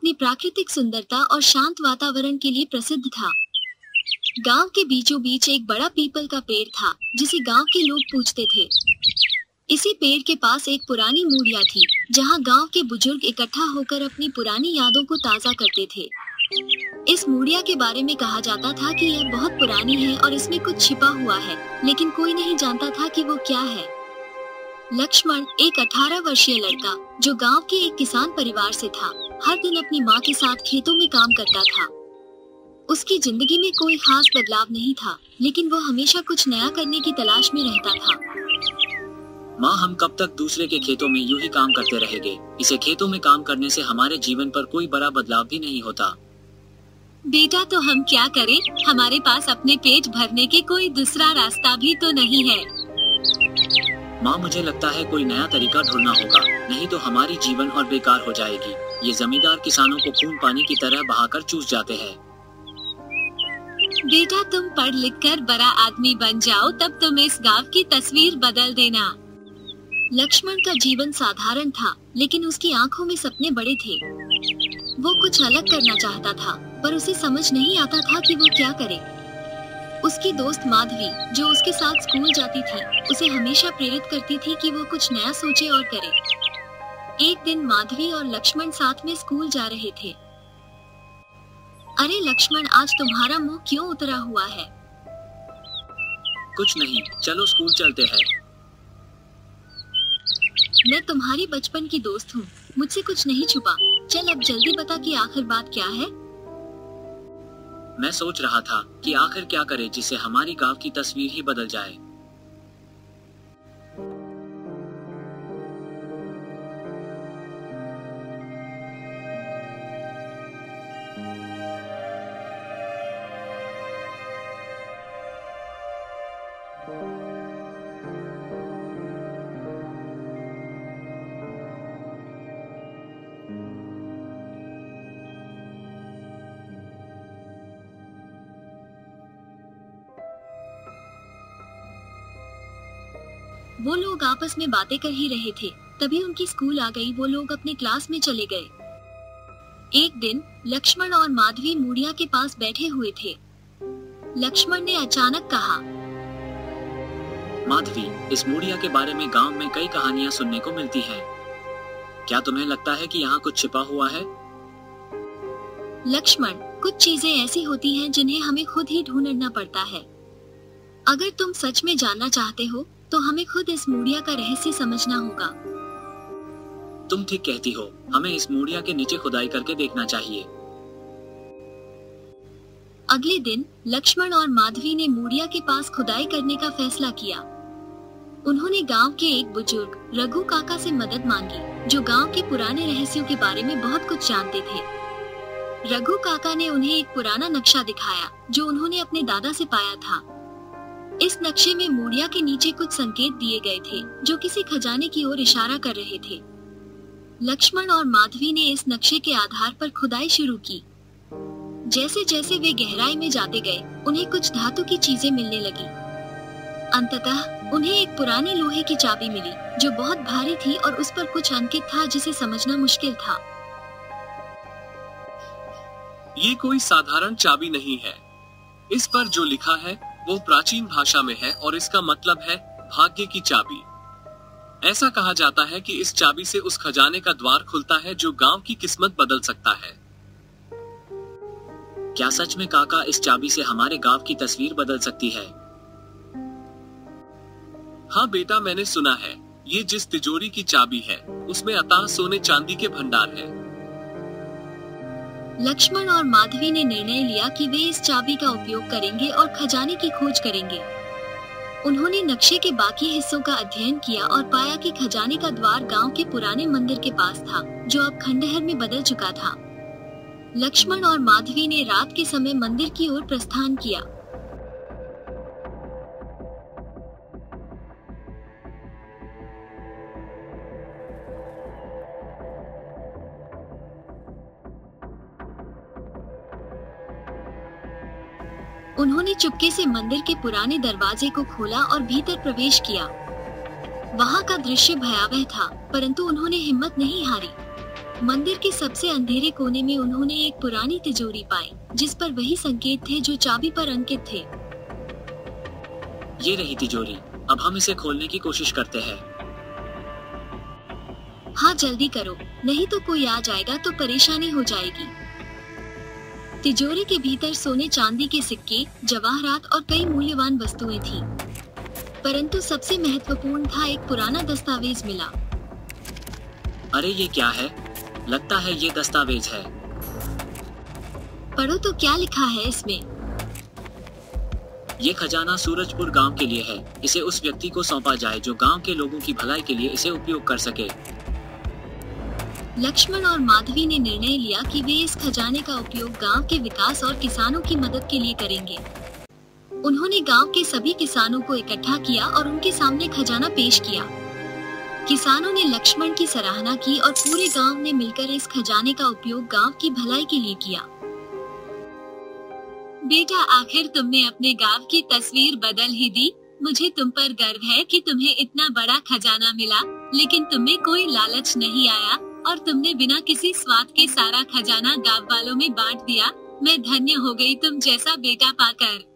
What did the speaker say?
अपनी प्राकृतिक सुंदरता और शांत वातावरण के लिए प्रसिद्ध था। गांव के बीचों बीच एक बड़ा पीपल का पेड़ था, जिसे गांव के लोग पूजते थे। इसी पेड़ के पास एक पुरानी मूढ़िया थी, जहां गांव के बुजुर्ग इकट्ठा होकर अपनी पुरानी यादों को ताज़ा करते थे। इस मूढ़िया के बारे में कहा जाता था कि यह बहुत पुरानी है और इसमें कुछ छिपा हुआ है, लेकिन कोई नहीं जानता था कि वो क्या है। लक्ष्मण, एक 18 वर्षीय लड़का जो गांव के एक किसान परिवार से था, हर दिन अपनी माँ के साथ खेतों में काम करता था। उसकी जिंदगी में कोई खास बदलाव नहीं था, लेकिन वो हमेशा कुछ नया करने की तलाश में रहता था। माँ, हम कब तक दूसरे के खेतों में यूं ही काम करते रहेंगे? इसे खेतों में काम करने से हमारे जीवन पर कोई बड़ा बदलाव भी नहीं होता। बेटा, तो हम क्या करें? हमारे पास अपने पेट भरने के कोई दूसरा रास्ता भी तो नहीं है। माँ, मुझे लगता है कोई नया तरीका ढूंढना होगा, नहीं तो हमारी जीवन और बेकार हो जाएगी। ये जमींदार किसानों को खून पानी की तरह बहाकर चूस जाते हैं। बेटा, तुम पढ़ लिख कर बड़ा आदमी बन जाओ, तब तुम इस गांव की तस्वीर बदल देना। लक्ष्मण का जीवन साधारण था, लेकिन उसकी आंखों में सपने बड़े थे। वो कुछ अलग करना चाहता था, पर उसे समझ नहीं आता था कि वो क्या करे। उसकी दोस्त माधवी, जो उसके साथ स्कूल जाती थी, उसे हमेशा प्रेरित करती थी कि वो कुछ नया सोचे और करे। एक दिन माधवी और लक्ष्मण साथ में स्कूल जा रहे थे। अरे लक्ष्मण, आज तुम्हारा मुंह क्यों उतरा हुआ है? कुछ नहीं, चलो स्कूल चलते हैं। मैं तुम्हारी बचपन की दोस्त हूँ, मुझसे कुछ नहीं छुपा। चल अब जल्दी बता कि आखिर बात क्या है। मैं सोच रहा था कि आखिर क्या करे जिससे हमारी गांव की तस्वीर ही बदल जाए। वो लोग आपस में बातें कर ही रहे थे, तभी उनकी स्कूल आ गई। वो लोग अपने क्लास में चले गए। एक दिन लक्ष्मण और माधवी मूढ़िया के पास बैठे हुए थे। लक्ष्मण ने अचानक कहा, माधवी, इस मूढ़िया के बारे में गांव में कई कहानियां सुनने को मिलती हैं। क्या तुम्हें लगता है कि यहाँ कुछ छिपा हुआ है? लक्ष्मण, कुछ चीजें ऐसी होती हैं जिन्हें हमें खुद ही ढूंढना पड़ता है। अगर तुम सच में जानना चाहते हो तो हमें खुद इस मूढ़िया का रहस्य समझना होगा। तुम ठीक कहती हो, हमें इस मूढ़िया के नीचे खुदाई करके देखना चाहिए। अगले दिन लक्ष्मण और माधवी ने मूढ़िया के पास खुदाई करने का फैसला किया। उन्होंने गांव के एक बुजुर्ग रघु काका से मदद मांगी, जो गांव के पुराने रहस्यों के बारे में बहुत कुछ जानते थे। रघु काका ने उन्हें एक पुराना नक्शा दिखाया, जो उन्होंने अपने दादा से पाया था। इस नक्शे में मूढ़िया के नीचे कुछ संकेत दिए गए थे, जो किसी खजाने की ओर इशारा कर रहे थे। लक्ष्मण और माधवी ने इस नक्शे के आधार पर खुदाई शुरू की। जैसे जैसे वे गहराई में जाते गए, उन्हें कुछ धातु की चीजें मिलने लगी। अंततः उन्हें एक पुरानी लोहे की चाबी मिली, जो बहुत भारी थी और उस पर कुछ अंकित था जिसे समझना मुश्किल था। ये कोई साधारण चाबी नहीं है। इस पर जो लिखा है वो प्राचीन भाषा में है और इसका मतलब है भाग्य की चाबी। ऐसा कहा जाता है कि इस चाबी से उस खजाने का द्वार खुलता है जो गांव की किस्मत बदल सकता है। क्या सच में काका, इस चाबी से हमारे गांव की तस्वीर बदल सकती है? हाँ बेटा, मैंने सुना है। ये जिस तिजोरी की चाबी है, उसमें अथाह सोने चांदी के भंडार है। लक्ष्मण और माधवी ने निर्णय लिया कि वे इस चाबी का उपयोग करेंगे और खजाने की खोज करेंगे। उन्होंने नक्शे के बाकी हिस्सों का अध्ययन किया और पाया कि खजाने का द्वार गांव के पुराने मंदिर के पास था, जो अब खंडहर में बदल चुका था। लक्ष्मण और माधवी ने रात के समय मंदिर की ओर प्रस्थान किया। उन्होंने चुपके से मंदिर के पुराने दरवाजे को खोला और भीतर प्रवेश किया। वहां का दृश्य भयावह था, परंतु उन्होंने हिम्मत नहीं हारी। मंदिर के सबसे अंधेरे कोने में उन्होंने एक पुरानी तिजोरी पाई, जिस पर वही संकेत थे जो चाबी पर अंकित थे। ये रही तिजोरी, अब हम इसे खोलने की कोशिश करते हैं। हाँ जल्दी करो, नहीं तो कोई आ जाएगा तो परेशानी हो जाएगी। तिजोरी के भीतर सोने चांदी के सिक्के, जवाहरात और कई मूल्यवान वस्तुएं थीं। परंतु सबसे महत्वपूर्ण था एक पुराना दस्तावेज मिला। अरे ये क्या है? लगता है ये दस्तावेज है। पढ़ो तो क्या लिखा है इसमें। ये खजाना सूरजपुर गांव के लिए है। इसे उस व्यक्ति को सौंपा जाए जो गांव के लोगों की भलाई के लिए इसे उपयोग कर सके। लक्ष्मण और माधवी ने निर्णय लिया कि वे इस खजाने का उपयोग गांव के विकास और किसानों की मदद के लिए करेंगे। उन्होंने गांव के सभी किसानों को इकट्ठा किया और उनके सामने खजाना पेश किया। किसानों ने लक्ष्मण की सराहना की और पूरे गांव ने मिलकर इस खजाने का उपयोग गांव की भलाई के लिए किया। बेटा, आखिर तुमने अपने गांव की तस्वीर बदल ही दी। मुझे तुम पर गर्व है कि तुम्हें इतना बड़ा खजाना मिला, लेकिन तुम्हें कोई लालच नहीं आया और तुमने बिना किसी स्वार्थ के सारा खजाना गांव वालों में बांट दिया। मैं धन्य हो गई तुम जैसा बेटा पाकर।